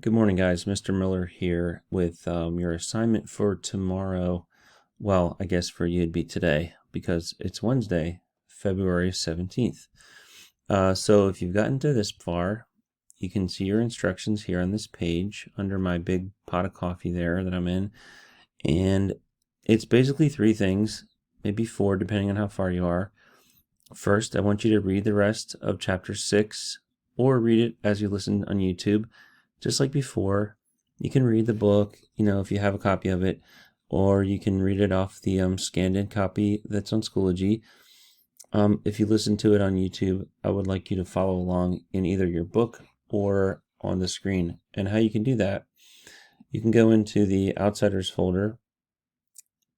Good morning, guys. Mr. Miller here with your assignment for tomorrow. Well, I guess for you it'd be today because it's Wednesday, February 17th. So if you've gotten to this far, you can see your instructions here on this page under my big pot of coffee there that I'm in. And it's basically three things, maybe four, depending on how far you are. First, I want you to read the rest of chapter 6 or read it as you listen on YouTube. Just like before, you can read the book, if you have a copy of it, or you can read it off the scanned in copy that's on Schoology. If you listen to it on YouTube, I would like you to follow along in either your book or on the screen. And how you can do that, you can go into the Outsiders folder,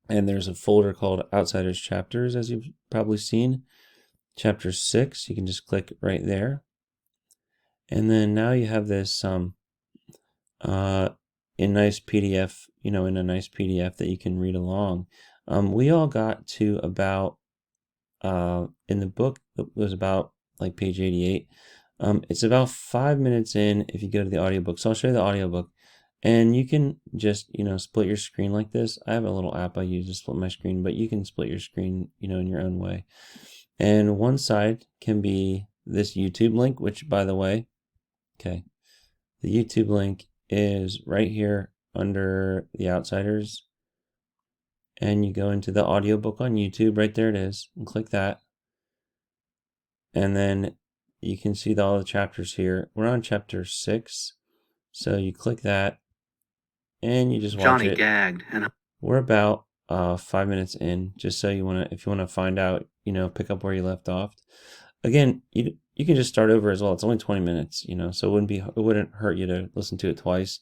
and there's a folder called Outsiders Chapters, as you've probably seen. Chapter 6, you can just click right there. And then now you have this in nice PDF, in a nice PDF that you can read along. We all got to about, in the book, it was about like page 88. It's about 5 minutes in if you go to the audiobook. So I'll show you the audiobook. And you can just, split your screen like this. I have a little app I use to split my screen, but you can split your screen, in your own way. And one side can be this YouTube link, which, by the way, the YouTube link is right here under the Outsiders, and you go into the audiobook on YouTube, right there it is, and click that, and then you can see all the chapters here. We're on chapter 6, so you click that and you just watch Johnny it. gagged, and We're about 5 minutes in, just so if you want to find out, pick up where you left off. Again, you can just start over as well. It's only 20 minutes, so it wouldn't hurt you to listen to it twice.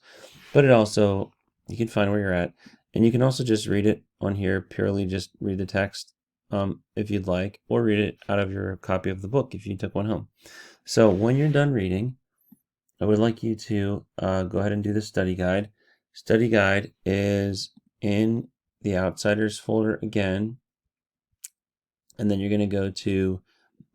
But it also, you can find where you're at, and you can also just read it on here, purely just read the text if you'd like, or read it out of your copy of the book if you took one home. So when you're done reading, I would like you to go ahead and do the study guide. Study guide is in the Outsiders folder again, and then you're going to go to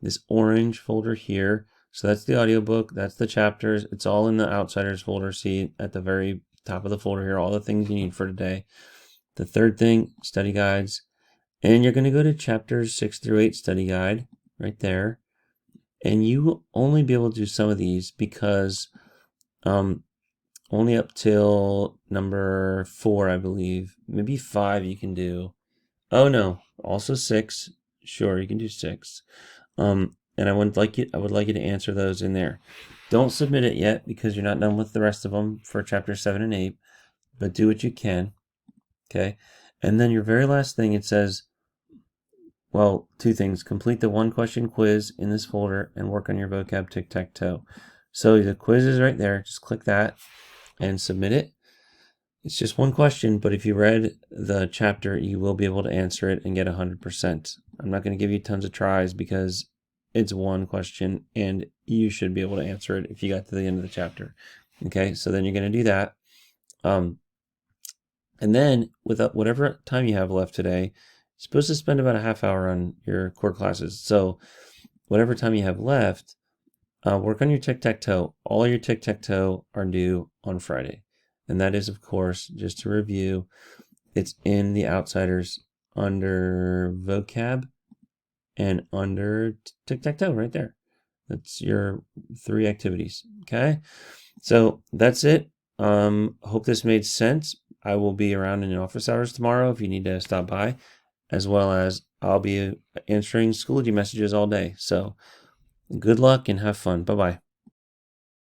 this orange folder here. So that's the audiobook, that's the chapters. It's all in the Outsiders folder. See at the very top of the folder here, all the things you need for today. The third thing, study guides. And you're going to go to chapters 6 through 8 study guide right there. And you will only be able to do some of these because only up till number 4, I believe. Maybe 5 you can do. Oh no, also 6. Sure, you can do 6. And I would like you to answer those in there. Don't submit it yet because you're not done with the rest of them for chapter 7 and 8, but do what you can. Okay? And then your very last thing, it says, well, 2 things. Complete the 1-question quiz in this folder and work on your vocab tic-tac-toe. So the quiz is right there. Just click that and submit it. It's just 1 question, but if you read the chapter, you will be able to answer it and get 100%. I'm not going to give you tons of tries because it's 1 question and you should be able to answer it if you got to the end of the chapter. Okay, so then you're going to do that. And then with whatever time you have left today, you're supposed to spend about a half hour on your core classes. So whatever time you have left, work on your tic-tac-toe. All your tic-tac-toe are due on Friday. And that is, of course, just to review, it's in the Outsiders under vocab and under tic-tac-toe right there. That's your 3 activities. Okay, so that's it. Hope this made sense. I will be around in office hours tomorrow if you need to stop by, as well as I'll be answering Schoology messages all day. So good luck and have fun. Bye-bye.